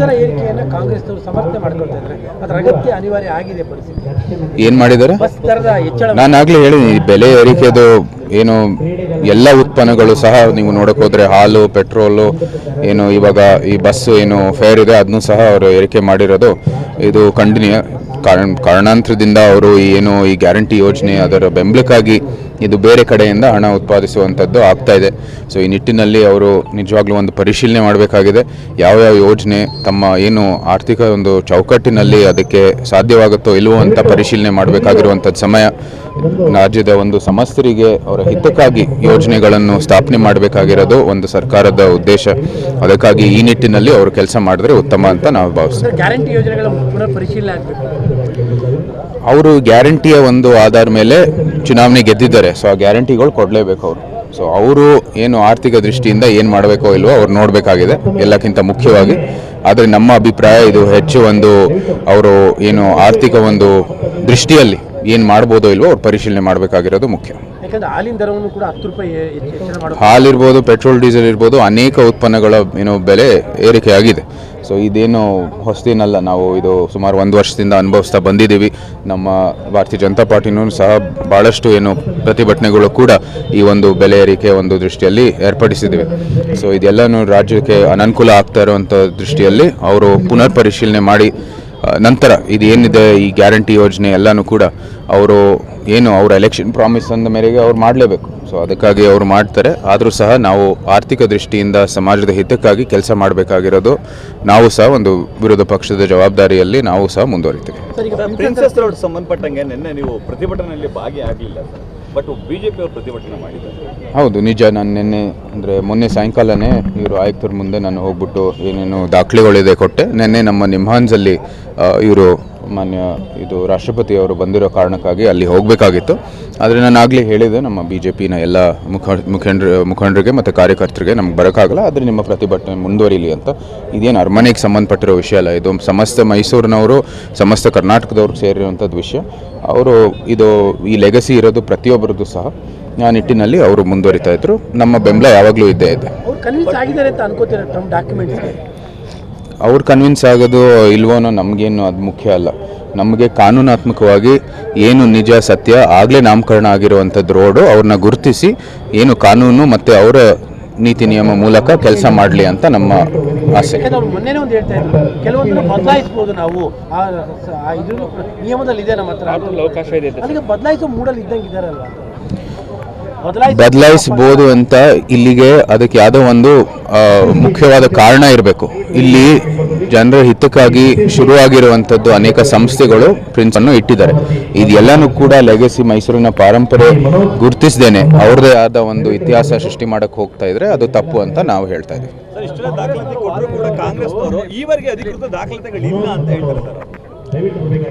ದರ ಏರಿಕೆಯನ್ನು ಕಾಂಗ್ರೆಸ್ನವರು ಸಮರ್ಥನೆ ಮಾಡ್ಕೊಳ್ತಾ ಇದ್ದಾರೆ. ಅದರ ಅಗತ್ಯ ಅನಿವಾರ್ಯ ಆಗಿದೆ ಪರಿಸ್ಥಿತಿ. ಏನು ಮಾಡಿದ್ದಾರೆ? ಬಸ್ ದರದ ಹೆಚ್ಚಳ. ನಾನು ಆಗಲೇ ಹೇಳಿದ್ದೀನಿ, ಬೆಲೆ ಏರಿಕೆದು ಏನು ಎಲ್ಲ ಉತ್ಪನ್ನಗಳು ಸಹ ನೀವು ನೋಡೋಕೆ ಹೋದರೆ ಹಾಲು, ಪೆಟ್ರೋಲು, ಏನು ಇವಾಗ ಈ ಬಸ್ಸು ಏನು ಫೇರ್ ಇದೆ ಅದನ್ನು ಸಹ ಅವರು ಏರಿಕೆ ಮಾಡಿರೋದು ಇದು ಖಂಡನೀಯ. ಕಾರಣಾಂತರದಿಂದ ಅವರು ಏನು ಈ ಗ್ಯಾರಂಟಿ ಯೋಜನೆ ಅದರ ಬೆಂಬಲಕ್ಕಾಗಿ ಇದು ಬೇರೆ ಕಡೆಯಿಂದ ಹಣ ಉತ್ಪಾದಿಸುವಂಥದ್ದು ಆಗ್ತಾ ಇದೆ. ಸೊ ಈ ನಿಟ್ಟಿನಲ್ಲಿ ಅವರು ನಿಜವಾಗ್ಲೂ ಒಂದು ಪರಿಶೀಲನೆ ಮಾಡಬೇಕಾಗಿದೆ. ಯಾವ್ಯಾವ ಯೋಜನೆ ತಮ್ಮ ಏನು ಆರ್ಥಿಕ ಒಂದು ಚೌಕಟ್ಟಿನಲ್ಲಿ ಅದಕ್ಕೆ ಸಾಧ್ಯವಾಗುತ್ತೋ ಇಲ್ವೋ ಅಂತ ಪರಿಶೀಲನೆ ಮಾಡಬೇಕಾಗಿರುವಂಥದ್ದು ಸಮಯ. ರಾಜ್ಯದ ಒಂದು ಸಮಸ್ತರಿಗೆ ಅವರ ಹಿತಕ್ಕಾಗಿ ಯೋಜನೆಗಳನ್ನು ಸ್ಥಾಪನೆ ಮಾಡಬೇಕಾಗಿರೋದು ಒಂದು ಸರ್ಕಾರದ ಉದ್ದೇಶ. ಅದಕ್ಕಾಗಿ ಈ ನಿಟ್ಟಿನಲ್ಲಿ ಅವರು ಕೆಲಸ ಮಾಡಿದ್ರೆ ಉತ್ತಮ ಅಂತ ನಾವು ಭಾವಿಸ್ತೀವಿ. ಗ್ಯಾರಂಟಿ ಯೋಜನೆಗಳ ಪುನರ್ ಪರಿಶೀಲನೆ ಆಗಬೇಕು. ಅವರು ಗ್ಯಾರಂಟಿಯ ಒಂದು ಆಧಾರ ಮೇಲೆ ಚುನಾವಣೆ ಗೆದ್ದಿದ್ದಾರೆ. ಸೊ ಆ ಗ್ಯಾರಂಟಿಗಳು ಕೊಡಲೇಬೇಕು ಅವರು. ಸೊ ಅವರು ಏನು ಆರ್ಥಿಕ ದೃಷ್ಟಿಯಿಂದ ಏನು ಮಾಡಬೇಕೋ ಇಲ್ವೋ ಅವ್ರು ನೋಡಬೇಕಾಗಿದೆ ಎಲ್ಲಕ್ಕಿಂತ ಮುಖ್ಯವಾಗಿ. ಆದರೆ ನಮ್ಮ ಅಭಿಪ್ರಾಯ ಇದು ಹೆಚ್ಚು ಒಂದು ಅವರು ಏನು ಆರ್ಥಿಕ ಒಂದು ದೃಷ್ಟಿಯಲ್ಲಿ ಏನು ಮಾಡ್ಬೋದೋ ಇಲ್ವೋ ಅವ್ರು ಪರಿಶೀಲನೆ ಮಾಡಬೇಕಾಗಿರೋದು ಮುಖ್ಯ. ಹಾಲಿನ ದರವನ್ನು ಕೂಡ 10 ರೂಪಾಯಿ ಹೆಚ್ಚಳ ಮಾಡಬೇಕು. ಹಾಲಿರ್ಬೋದು, ಪೆಟ್ರೋಲ್ ಡೀಸೆಲ್ ಇರ್ಬೋದು, ಅನೇಕ ಉತ್ಪನ್ನಗಳ ಏನು ಬೆಲೆ ಏರಿಕೆ ಆಗಿದೆ. ಸೊ ಇದೇನು ಹೊಸದೇನಲ್ಲ, ನಾವು ಇದು ಸುಮಾರು 1 ವರ್ಷದಿಂದ ಅನುಭವಿಸ್ತಾ ಬಂದಿದ್ದೀವಿ. ನಮ್ಮ ಭಾರತೀಯ ಜನತಾ ಪಾರ್ಟಿನೂ ಸಹ ಭಾಳಷ್ಟು ಏನು ಪ್ರತಿಭಟನೆಗಳು ಕೂಡ ಈ ಒಂದು ಬೆಲೆ ಏರಿಕೆ ಒಂದು ದೃಷ್ಟಿಯಲ್ಲಿ ಏರ್ಪಡಿಸಿದ್ದೀವಿ. ಸೊ ಇದೆಲ್ಲನೂ ರಾಜ್ಯಕ್ಕೆ ಅನನುಕೂಲ ಆಗ್ತಾ ಇರುವಂಥ ದೃಷ್ಟಿಯಲ್ಲಿ ಅವರು ಪುನರ್ ಪರಿಶೀಲನೆ ಮಾಡಿ ನಂತರ ಇದು ಏನಿದೆ ಈ ಗ್ಯಾರಂಟಿ ಯೋಜನೆ ಎಲ್ಲನೂ ಕೂಡ ಅವರು ಏನು ಅವರ ಎಲೆಕ್ಷನ್ ಪ್ರಾಮಿಸ್ ಅಂದ ಮೇರೆಗೆ ಅವ್ರು ಮಾಡಲೇಬೇಕು. ಸೊ ಅದಕ್ಕಾಗಿ ಅವರು ಮಾಡ್ತಾರೆ. ಆದರೂ ಸಹ ನಾವು ಆರ್ಥಿಕ ದೃಷ್ಟಿಯಿಂದ ಸಮಾಜದ ಹಿತಕ್ಕಾಗಿ ಕೆಲಸ ಮಾಡಬೇಕಾಗಿರೋದು ನಾವು ಸಹ ಒಂದು ವಿರೋಧ ಪಕ್ಷದ ಜವಾಬ್ದಾರಿಯಲ್ಲಿ ನಾವು ಸಹ ಮುಂದುವರಿತೀವಿ. ಪ್ರಿನ್ಸೆಸ್ ರೋಡ್ ಸಂಬಂಧಪಟ್ಟಂಗೆ ನಿನ್ನೆ ನೀವು ಪ್ರತಿಭಟನೆಯಲ್ಲಿ ಭಾಗಿಯಾಗಲಿಲ್ಲ, ಬಟ್ ಬಿಜೆಪಿ ಅವರು ಪ್ರತಿಭಟನೆ ಮಾಡಿದ್ದಾರೆ. ಹೌದು, ನಿಜ. ನಾನು ನಿನ್ನೆ ಅಂದರೆ ಮೊನ್ನೆ ಸಾಯಂಕಾಲನೇ ಇವರು ಆಯುಕ್ತರ ಮುಂದೆ ನಾನು ಹೋಗ್ಬಿಟ್ಟು ಏನೇನು ದಾಖಲೆಗಳಿದೆ ಕೊಟ್ಟೆ. ನಿನ್ನೆ ನಮ್ಮ ನಿಮ್ಹಾನ್ಸಲ್ಲಿ ಇವರು ಮಾನ್ಯ ಇದು ರಾಷ್ಟ್ರಪತಿಯವರು ಬಂದಿರೋ ಕಾರಣಕ್ಕಾಗಿ ಅಲ್ಲಿ ಹೋಗಬೇಕಾಗಿತ್ತು. ಆದರೆ ನಾನು ಆಗಲೇ ಹೇಳಿದೆ ನಮ್ಮ ಬಿ ಜೆ ಪಿನ ಎಲ್ಲ ಮುಖಂಡರಿಗೆ ಮತ್ತು ಕಾರ್ಯಕರ್ತರಿಗೆ ನಮ್ಗೆ ಬರೋಕ್ಕಾಗಲ್ಲ, ಆದರೆ ನಿಮ್ಮ ಪ್ರತಿಭಟನೆ ಮುಂದುವರಿಲಿ ಅಂತ. ಇದೇನು ಅರಮನೆಗೆ ಸಂಬಂಧಪಟ್ಟಿರೋ ವಿಷಯ ಅಲ್ಲ, ಇದು ಸಮಸ್ತ ಮೈಸೂರಿನವರು ಸಮಸ್ತ ಕರ್ನಾಟಕದವ್ರಿಗೆ ಸೇರಿರುವಂಥದ್ದು ವಿಷಯ. ಅವರು ಇದು ಈ ಲೆಗಸಿ ಇರೋದು ಪ್ರತಿಯೊಬ್ಬರದ್ದು ಸಹ ಆ ನಿಟ್ಟಿನಲ್ಲಿ ಅವರು ಮುಂದುವರಿತಾ ಇದ್ರು. ನಮ್ಮ ಬೆಂಬಲ ಯಾವಾಗಲೂ ಇದ್ದೇ ಇದೆ. ಅವ್ರು ಕನ್ವಿನ್ಸ್ ಆಗೋದು ಇಲ್ವೋನೋ ನಮಗೇನು ಅದು ಮುಖ್ಯ ಅಲ್ಲ. ನಮಗೆ ಕಾನೂನಾತ್ಮಕವಾಗಿ ಏನು ನಿಜ ಸತ್ಯ ಆಗಲೇ ನಾಮಕರಣ ಆಗಿರುವಂಥದ್ದು ರೋಡು ಅವ್ರನ್ನ ಗುರುತಿಸಿ ಏನು ಕಾನೂನು ಮತ್ತು ಅವರ ನೀತಿ ನಿಯಮ ಮೂಲಕ ಕೆಲಸ ಮಾಡಲಿ ಅಂತ ನಮ್ಮ ಆಸೆ. ಮೊನ್ನೆ ಒಂದು ಹೇಳ್ತಾ ಇದ್ರು, ಕೆಲವೊಂದು ಬದಲಾಯಿಸಬಹುದು ನಾವು ನಿಯಮದಲ್ಲಿ ಇದೆ, ನಮ್ಮ ಹತ್ರ ಅವಕಾಶ ಇದೆ, ಬದಲಾಯಿಸೋ ಮೂಡಲ್ಲಿ ಇದ್ದಂಗೆ ಇದ್ದಾರಲ್ಲ, ಬದಲಾಯಿಸಬಹುದು ಅಂತ. ಇಲ್ಲಿಗೆ ಅದಕ್ಕೆ ಯಾವುದೋ ಒಂದು ಮುಖ್ಯವಾದ ಕಾರಣ ಇರಬೇಕು. ಇಲ್ಲಿ ಜನರ ಹಿತಕ್ಕಾಗಿ ಶುರುವಾಗಿರುವಂಥದ್ದು ಅನೇಕ ಸಂಸ್ಥೆಗಳು ಪ್ರಿನ್ಸ್ ಅನ್ನು ಇಟ್ಟಿದ್ದಾರೆ. ಇದೆಲ್ಲನೂ ಕೂಡ ಲೆಗಸಿ ಮೈಸೂರಿನ ಪಾರಂಪರೆ ಗುರುತಿಸದೇನೆ ಅವ್ರದೇ ಆದ ಒಂದು ಇತಿಹಾಸ ಸೃಷ್ಟಿ ಮಾಡಕ್ಕೆ ಹೋಗ್ತಾ ಇದ್ರೆ ಅದು ತಪ್ಪು ಅಂತ ನಾವು ಹೇಳ್ತಾ ಇದ್ದೀವಿ.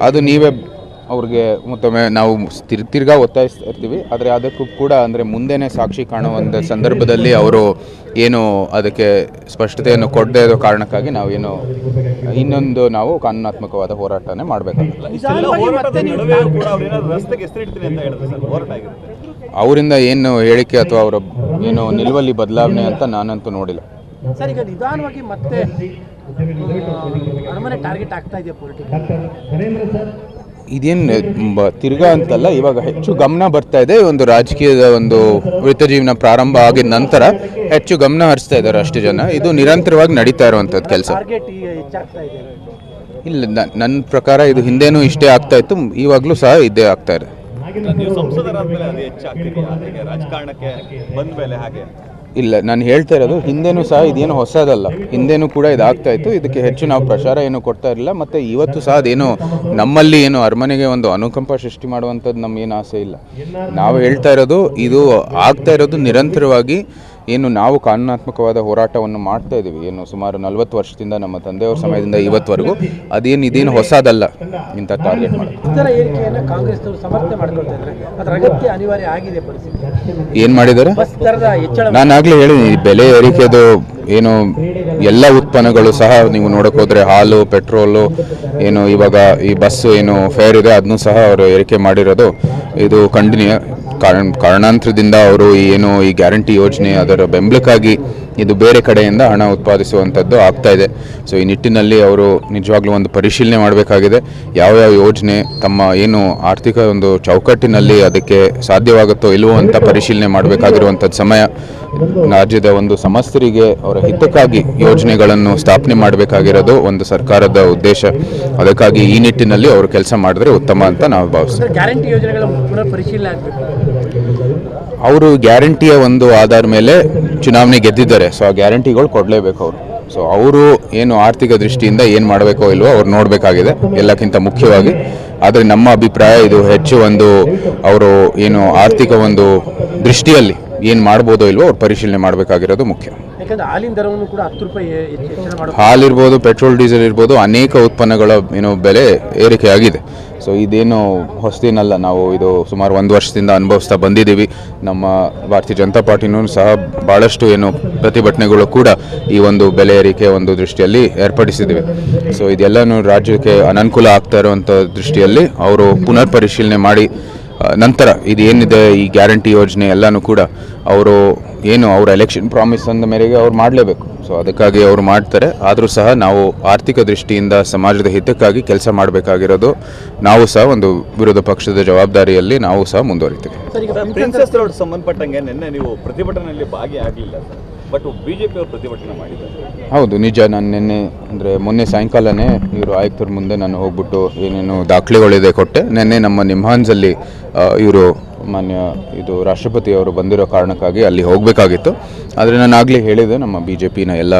ಅದು ನೀವೇ ಅವ್ರಿಗೆ ಮತ್ತೊಮ್ಮೆ ನಾವು ತಿರ್ಗಾ ಒತ್ತಾಯಿಸ್ತಾ ಇರ್ತೀವಿ. ಆದರೆ ಅದಕ್ಕೂ ಕೂಡ ಅಂದರೆ ಮುಂದೆನೇ ಸಾಕ್ಷಿ ಕಾಣುವಂಥ ಸಂದರ್ಭದಲ್ಲಿ ಅವರು ಏನು ಅದಕ್ಕೆ ಸ್ಪಷ್ಟತೆಯನ್ನು ಕೊಡದೇ ಇರೋ ಕಾರಣಕ್ಕಾಗಿ ನಾವೇನು ಇನ್ನೊಂದು ನಾವು ಕಾನೂನಾತ್ಮಕವಾದ ಹೋರಾಟನೇ ಮಾಡಬೇಕಾಗುತ್ತೆ. ಅವರಿಂದ ಏನು ಹೇಳಿಕೆ ಅಥವಾ ಅವರ ಏನು ನಿಲುವಲ್ಲಿ ಬದಲಾವಣೆ ಅಂತ ನಾನಂತೂ ನೋಡಿಲ್ಲ. ಸರ್, ಈಗ ನಿಧಾನವಾಗಿ ಮತ್ತೆ ಅರಮನೆ ಟಾರ್ಗೆಟ್ ಆಗ್ತಾ ಇದೆಯಾ ಪೊಲಿಟಿಕಲ್? ಇದೇನು ತಿರ್ಗಾ ಅಂತಲ್ಲ, ಇವಾಗ ಹೆಚ್ಚು ಗಮನ ಬರ್ತಾ ಇದೆ. ಒಂದು ರಾಜಕೀಯದ ಒಂದು ವೃತ್ತ ಜೀವನ ಪ್ರಾರಂಭ ಆಗಿದ ನಂತರ ಹೆಚ್ಚು ಗಮನ ಹರಿಸ್ತಾ ಇದ್ದಾರೆ ಅಷ್ಟು ಜನ. ಇದು ನಿರಂತರವಾಗಿ ನಡೀತಾ ಇರುವಂಥದ್ದು ಕೆಲಸ. ಇಲ್ಲ, ನನ್ನ ಪ್ರಕಾರ ಇದು ಹಿಂದೆನೂ ಇಷ್ಟೇ ಆಗ್ತಾ ಇತ್ತು, ಇವಾಗಲೂ ಸಹ ಇದೇ ಆಗ್ತಾ ಇದೆ. ಇಲ್ಲ, ನಾನು ಹೇಳ್ತಾ ಇರೋದು ಹಿಂದೆನೂ ಸಹ ಇದೇನು ಹೊಸದಲ್ಲ, ಹಿಂದೆನೂ ಕೂಡ ಇದಾಗ್ತಾ ಇತ್ತು. ಇದಕ್ಕೆ ಹೆಚ್ಚು ನಾವು ಪ್ರಚಾರ ಏನು ಕೊಡ್ತಾ ಇರಲಿಲ್ಲ. ಮತ್ತು ಇವತ್ತು ಸಹ ಅದೇನು ನಮ್ಮಲ್ಲಿ ಏನು ಅರಮನೆಗೆ ಒಂದು ಅನುಕಂಪ ಸೃಷ್ಟಿ ಮಾಡುವಂಥದ್ದು ನಮಗೇನು ಆಸೆ ಇಲ್ಲ. ನಾವು ಹೇಳ್ತಾ ಇರೋದು ಇದು ಆಗ್ತಾ ಇರೋದು ನಿರಂತರವಾಗಿ ಏನು ನಾವು ಕಾನೂನಾತ್ಮಕವಾದ ಹೋರಾಟವನ್ನು ಮಾಡ್ತಾ ಇದ್ದೀವಿ. ಏನು ಸುಮಾರು 40 ವರ್ಷದಿಂದ ನಮ್ಮ ತಂದೆಯವರ ಸಮಯದಿಂದ ಇವತ್ತವರೆಗೂ ಇದೇನು ಹೊಸದಲ್ಲ ಇಂಥ ಟಾರ್ಗೆಟ್ ಮಾಡೋದು. ಏನು ಮಾಡಿದ್ದಾರೆ? ನಾನು ಆಗಲೇ ಹೇಳಿದ್ದೀನಿ, ಬೆಲೆ ಏರಿಕೆದು ಏನು ಎಲ್ಲ ಉತ್ಪನ್ನಗಳು ಸಹ ನೀವು ನೋಡೋಕೆ ಹೋದರೆ ಹಾಲು, ಪೆಟ್ರೋಲು, ಏನು ಇವಾಗ ಈ ಬಸ್ಸು ಏನು ಫೇರ್ ಇದೆ ಅದನ್ನು ಸಹ ಅವರು ಏರಿಕೆ ಮಾಡಿರೋದು ಇದು ಖಂಡನೀಯ. ಕಾರಣಾಂತರದಿಂದ ಅವರು ಏನು ಈ ಗ್ಯಾರಂಟಿ ಯೋಜನೆ ಅದರ ಬೆಂಬಲಕ್ಕಾಗಿ ಇದು ಬೇರೆ ಕಡೆಯಿಂದ ಹಣ ಉತ್ಪಾದಿಸುವಂಥದ್ದು ಆಗ್ತಾ ಇದೆ. ಸೊ ಈ ನಿಟ್ಟಿನಲ್ಲಿ ಅವರು ನಿಜವಾಗ್ಲೂ ಒಂದು ಪರಿಶೀಲನೆ ಮಾಡಬೇಕಾಗಿದೆ. ಯಾವ್ಯಾವ ಯೋಜನೆ ತಮ್ಮ ಏನು ಆರ್ಥಿಕ ಒಂದು ಚೌಕಟ್ಟಿನಲ್ಲಿ ಅದಕ್ಕೆ ಸಾಧ್ಯವಾಗುತ್ತೋ ಇಲ್ವೋ ಅಂತ ಪರಿಶೀಲನೆ ಮಾಡಬೇಕಾಗಿರುವಂಥದ್ದು ಸಮಯ. ರಾಜ್ಯದ ಒಂದು ಸಮಸ್ತರಿಗೆ ಅವರ ಹಿತಕ್ಕಾಗಿ ಯೋಜನೆಗಳನ್ನು ಸ್ಥಾಪನೆ ಮಾಡಬೇಕಾಗಿರೋದು ಒಂದು ಸರ್ಕಾರದ ಉದ್ದೇಶ. ಅದಕ್ಕಾಗಿ ಈ ನಿಟ್ಟಿನಲ್ಲಿ ಅವರು ಕೆಲಸ ಮಾಡಿದ್ರೆ ಉತ್ತಮ ಅಂತ ನಾವು ಭಾವಿಸ್ತೀವಿ. ಗ್ಯಾರಂಟಿ ಯೋಜನೆಗಳ ಪುನರ್ ಪರಿಶೀಲನೆ ಆಗಬೇಕು. ಅವರು ಗ್ಯಾರಂಟಿಯ ಒಂದು ಆಧಾರ ಮೇಲೆ ಚುನಾವಣೆ ಗೆದ್ದಿದ್ದಾರೆ. ಸೊ ಆ ಗ್ಯಾರಂಟಿಗಳು ಕೊಡಲೇಬೇಕು ಅವರು. ಸೊ ಅವರು ಏನು ಆರ್ಥಿಕ ದೃಷ್ಟಿಯಿಂದ ಏನು ಮಾಡಬೇಕೋ ಇಲ್ವೋ ಅವ್ರು ನೋಡಬೇಕಾಗಿದೆ ಎಲ್ಲಕ್ಕಿಂತ ಮುಖ್ಯವಾಗಿ. ಆದರೆ ನಮ್ಮ ಅಭಿಪ್ರಾಯ ಇದು ಹೆಚ್ಚು ಒಂದು ಅವರು ಏನು ಆರ್ಥಿಕ ಒಂದು ದೃಷ್ಟಿಯಲ್ಲಿ ಏನು ಮಾಡ್ಬೋದೋ ಇಲ್ವೋ ಅವ್ರು ಪರಿಶೀಲನೆ ಮಾಡಬೇಕಾಗಿರೋದು ಮುಖ್ಯ. ಯಾಕಂದ್ರೆ ಹಾಲಿನ ದರವನ್ನು ಕೂಡ 10 ರೂಪಾಯಿ ಹೆಚ್ಚಳ ಮಾಡಬೇಕು. ಹಾಲಿರ್ಬೋದು, ಪೆಟ್ರೋಲ್ ಡೀಸೆಲ್ ಇರ್ಬೋದು, ಅನೇಕ ಉತ್ಪನ್ನಗಳ ಏನು ಬೆಲೆ ಏರಿಕೆಯಾಗಿದೆ. ಸೊ ಇದೇನು ಹೊಸದೇನಲ್ಲ, ನಾವು ಇದು ಸುಮಾರು 1 ವರ್ಷದಿಂದ ಅನುಭವಿಸ್ತಾ ಬಂದಿದ್ದೀವಿ. ನಮ್ಮ ಭಾರತೀಯ ಜನತಾ ಪಾರ್ಟಿನೂ ಸಹ ಭಾಳಷ್ಟು ಏನು ಪ್ರತಿಭಟನೆಗಳು ಕೂಡ ಈ ಒಂದು ಬೆಲೆ ಏರಿಕೆ ಒಂದು ದೃಷ್ಟಿಯಲ್ಲಿ ಏರ್ಪಡಿಸಿದ್ದೀವಿ. ಸೊ ಇದೆಲ್ಲನೂ ರಾಜ್ಯಕ್ಕೆ ಅನನುಕೂಲ ಆಗ್ತಾ ಇರುವಂಥ ದೃಷ್ಟಿಯಲ್ಲಿ ಅವರು ಪುನರ್ ಪರಿಶೀಲನೆ ಮಾಡಿ ನಂತರ ಇದೇನಿದೆ ಈ ಗ್ಯಾರಂಟಿ ಯೋಜನೆ ಎಲ್ಲನೂ ಕೂಡ ಅವರು ಏನು ಅವರ ಎಲೆಕ್ಷನ್ ಪ್ರಾಮಿಸ್ ಅಂದ ಮೇರೆಗೆ ಅವ್ರು ಮಾಡಲೇಬೇಕು. ಸೊ ಅದಕ್ಕಾಗಿ ಅವರು ಮಾಡ್ತಾರೆ. ಆದರೂ ಸಹ ನಾವು ಆರ್ಥಿಕ ದೃಷ್ಟಿಯಿಂದ ಸಮಾಜದ ಹಿತಕ್ಕಾಗಿ ಕೆಲಸ ಮಾಡಬೇಕಾಗಿರೋದು ನಾವು ಸಹ ಒಂದು ವಿರೋಧ ಪಕ್ಷದ ಜವಾಬ್ದಾರಿಯಲ್ಲಿ ನಾವು ಸಹ ಮುಂದುವರಿತೀವಿ. ಪ್ರಿನ್ಸಸ್ ರೋಡ್ ಸಂಬಂಧಪಟ್ಟಂಗೆ ನಿನ್ನೆ ನೀವು ಪ್ರತಿಭಟನೆಯಲ್ಲಿ ಭಾಗಿಯಾಗಲಿಲ್ಲ ಸರ್, ಬಟ್ ಬಿಜೆಪಿ ಅವರು ಪ್ರತಿಭಟನೆ ಮಾಡಿದ್ದಾರೆ. ಹೌದು, ನಿಜ. ನಾನು ನಿನ್ನೆ ಅಂದರೆ ಮೊನ್ನೆ ಸಾಯಂಕಾಲನೇ ಇವರು ಆಯುಕ್ತರ ಮುಂದೆ ನಾನು ಹೋಗ್ಬಿಟ್ಟು ಏನೇನು ದಾಖಲೆಗಳಿದೆ ಕೊಟ್ಟೆ. ನಿನ್ನೆ ನಮ್ಮ ನಿಮ್ಹಾನ್ಸಲ್ಲಿ ಇವರು ಮಾನ್ಯ ಇದು ರಾಷ್ಟ್ರಪತಿಯವರು ಬಂದಿರೋ ಕಾರಣಕ್ಕಾಗಿ ಅಲ್ಲಿ ಹೋಗಬೇಕಾಗಿತ್ತು. ಆದರೆ ನಾನು ಆಗಲೇ ಹೇಳಿದೆ ನಮ್ಮ ಬಿ ಜೆ ಪಿನ ಎಲ್ಲ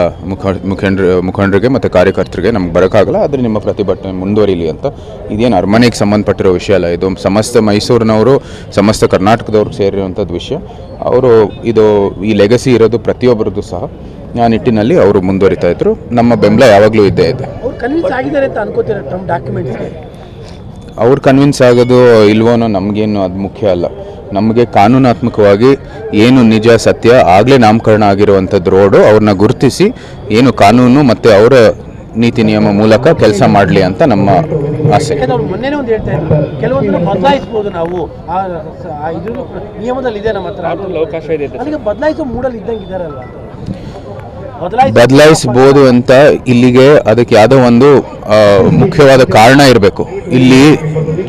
ಮುಖಂಡರಿಗೆ ಮತ್ತು ಕಾರ್ಯಕರ್ತರಿಗೆ ನಮ್ಗೆ ಬರೋಕ್ಕಾಗಲ್ಲ, ಆದರೆ ನಿಮ್ಮ ಪ್ರತಿಭಟನೆ ಮುಂದುವರಿಲಿ ಅಂತ. ಇದೇನು ಅರಮನೆಗೆ ಸಂಬಂಧಪಟ್ಟಿರೋ ವಿಷಯ ಅಲ್ಲ, ಇದು ಸಮಸ್ತ ಮೈಸೂರಿನವರು ಸಮಸ್ತ ಕರ್ನಾಟಕದವ್ರಿಗೆ ಸೇರಿರುವಂಥದ್ದು ವಿಷಯ. ಅವರು ಇದು ಈ ಲೆಗಸಿ ಇರೋದು ಪ್ರತಿಯೊಬ್ಬರದ್ದು ಸಹ. ಆ ನಿಟ್ಟಿನಲ್ಲಿ ಅವರು ಮುಂದುವರಿತಾ ಇದ್ರು. ನಮ್ಮ ಬೆಂಬಲ ಯಾವಾಗಲೂ ಇದ್ದೇ ಇದೆ. ಅವ್ರು ಕನ್ವಿನ್ಸ್ ಆಗಿದ್ದಾರೆ ಅಂತ ಅನ್ಕೋತೀರಾ ಟ್ರಂಪ್ ಡಾಕ್ಯುಮೆಂಟ್ಸ್ಗೆ? ಅವ್ರು ಕನ್ವಿನ್ಸ್ ಆಗೋದು ಇಲ್ವೋನೋ ನಮಗೇನು ಅದು ಮುಖ್ಯ ಅಲ್ಲ. ನಮಗೆ ಕಾನೂನಾತ್ಮಕವಾಗಿ ಏನು ನಿಜ ಸತ್ಯ ಆಗಲೇ ನಾಮಕರಣ ಆಗಿರುವಂಥದ್ದು ರೋಡು ಅವ್ರನ್ನ ಗುರುತಿಸಿ ಏನು ಕಾನೂನು ಮತ್ತು ಅವರ ನೀತಿ ನಿಯಮ ಮೂಲಕ ಕೆಲಸ ಮಾಡಲಿ ಅಂತ ನಮ್ಮ ಆಸೆ. ಅವ್ರು ಮೊನ್ನೆನೇ ಒಂದು ಹೇಳ್ತಾ ಇದ್ರು, ಕೆಲವೊಂದನ್ನು ಬದಲಾಯಿಸ್ಬೋದು ನಾವು, ಇದು ನಿಯಮದಲ್ಲಿ ಇದೆ ನಮ್ಮ ಹತ್ರ ಅವಕಾಶ ಇದೆ. ಅಲ್ಲಿಗೆ ಬದಲಾಯಿಸೋ ಮೂಡಲ್ಲಿ ಇದ್ದಂಗೆ ಇದ್ದಾರಲ್ಲ, ಬದಲಾಯಿಸಬಹುದು ಅಂತ ಇಲ್ಲಿಗೆ ಅದಕ್ಕೆ ಯಾವುದೋ ಒಂದು ಮುಖ್ಯವಾದ ಕಾರಣ ಇರಬೇಕು. ಇಲ್ಲಿ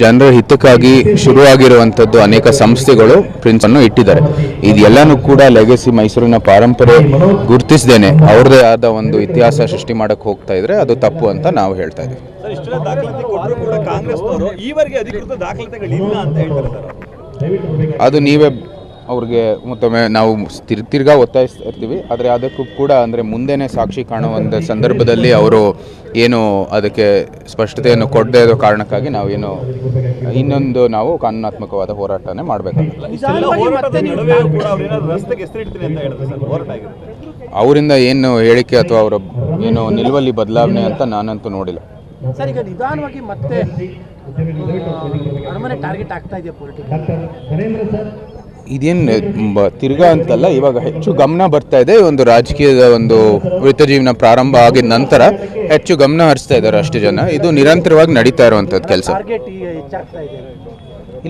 ಜನರ ಹಿತಕ್ಕಾಗಿ ಶುರುವಾಗಿರುವಂಥದ್ದು ಅನೇಕ ಸಂಸ್ಥೆಗಳು ಪ್ರಿನ್ಸನ್ನು ಇಟ್ಟಿದ್ದಾರೆ. ಇದೆಲ್ಲನೂ ಕೂಡ ಲೆಗಸಿ ಮೈಸೂರಿನ ಪಾರಂಪರೆ ಗುರುತಿಸದೇನೆ ಅವ್ರದ್ದೇ ಆದ ಒಂದು ಇತಿಹಾಸ ಸೃಷ್ಟಿ ಮಾಡಕ್ಕೆ ಹೋಗ್ತಾ ಇದ್ರೆ ಅದು ತಪ್ಪು ಅಂತ ನಾವು ಹೇಳ್ತಾ ಇದ್ದೀವಿ. ಅದು ನೀವೇ ಅವ್ರಿಗೆ ಮತ್ತೊಮ್ಮೆ ನಾವು ತಿರ್ಗಾ ಒತ್ತಾಯಿಸ್ತಾ ಇರ್ತೀವಿ. ಆದರೆ ಅದಕ್ಕೂ ಕೂಡ ಅಂದರೆ ಮುಂದೆನೇ ಸಾಕ್ಷಿ ಕಾಣುವಂಥ ಸಂದರ್ಭದಲ್ಲಿ ಅವರು ಏನು ಅದಕ್ಕೆ ಸ್ಪಷ್ಟತೆಯನ್ನು ಕೊಡದೇ ಇರೋ ಕಾರಣಕ್ಕಾಗಿ ನಾವೇನು ಇನ್ನೊಂದು ನಾವು ಕಾನೂನಾತ್ಮಕವಾದ ಹೋರಾಟನೇ ಮಾಡಬೇಕಾಗುತ್ತೆ. ಅವರಿಂದ ಏನು ಹೇಳಿಕೆ ಅಥವಾ ಅವರ ಏನು ನಿಲುವಲ್ಲಿ ಬದಲಾವಣೆ ಅಂತ ನಾನಂತೂ ನೋಡಿಲ್ಲ. ಸರ್, ಈಗ ನಿಧಾನವಾಗಿ ಮತ್ತೆ ಅರಮನೆ ಟಾರ್ಗೆಟ್ ಆಗ್ತಾ ಇದೆಯಾ ಪೊಲಿಟಿಕಲ್? ಇದೇನು ತಿರ್ಗಾ ಅಂತಲ್ಲ, ಇವಾಗ ಹೆಚ್ಚು ಗಮನ ಬರ್ತಾ ಇದೆ. ಒಂದು ರಾಜಕೀಯದ ಒಂದು ವೃತ್ತ ಜೀವನ ಪ್ರಾರಂಭ ಆಗಿದ ನಂತರ ಹೆಚ್ಚು ಗಮನ ಹರಿಸ್ತಾ ಇದ್ದಾರೆ ಅಷ್ಟು ಜನ. ಇದು ನಿರಂತರವಾಗಿ ನಡೀತಾ ಇರುವಂಥದ್ದು ಕೆಲಸ.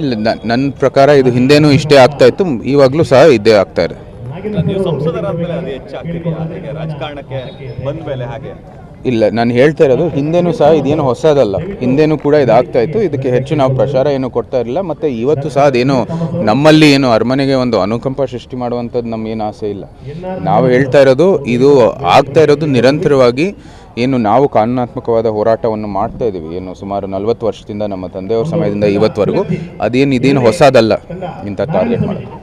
ಇಲ್ಲ, ನನ್ನ ಪ್ರಕಾರ ಇದು ಹಿಂದೆನೂ ಇಷ್ಟೇ ಆಗ್ತಾ ಇತ್ತು, ಇವಾಗಲೂ ಸಹ ಇದೇ ಆಗ್ತಾ ಇದೆ. ಇಲ್ಲ, ನಾನು ಹೇಳ್ತಾ ಇರೋದು ಹಿಂದೆನೂ ಸಹ ಇದೇನು ಹೊಸದಲ್ಲ. ಹಿಂದೆನೂ ಕೂಡ ಇದಾಗ್ತಾ ಇತ್ತು. ಇದಕ್ಕೆ ಹೆಚ್ಚು ನಾವು ಪ್ರಚಾರ ಏನು ಕೊಡ್ತಾ ಇರಲಿಲ್ಲ. ಮತ್ತು ಇವತ್ತು ಸಹ ಅದೇನು ನಮ್ಮಲ್ಲಿ ಏನು ಅರಮನೆಗೆ ಒಂದು ಅನುಕಂಪ ಸೃಷ್ಟಿ ಮಾಡುವಂಥದ್ದು ನಮಗೇನು ಆಸೆ ಇಲ್ಲ. ನಾವು ಹೇಳ್ತಾ ಇರೋದು ಇದು ಆಗ್ತಾ ಇರೋದು ನಿರಂತರವಾಗಿ ಏನು ನಾವು ಕಾನೂನಾತ್ಮಕವಾದ ಹೋರಾಟವನ್ನು ಮಾಡ್ತಾ ಇದ್ದೀವಿ. ಏನು ಸುಮಾರು 40 ವರ್ಷದಿಂದ ನಮ್ಮ ತಂದೆಯವ್ರ ಸಮಯದಿಂದ ಇವತ್ತವರೆಗೂ ಇದೇನು ಹೊಸದಲ್ಲ ಇಂಥ ಟಾರ್ಗೆಟ್ ಮಾಡೋದು.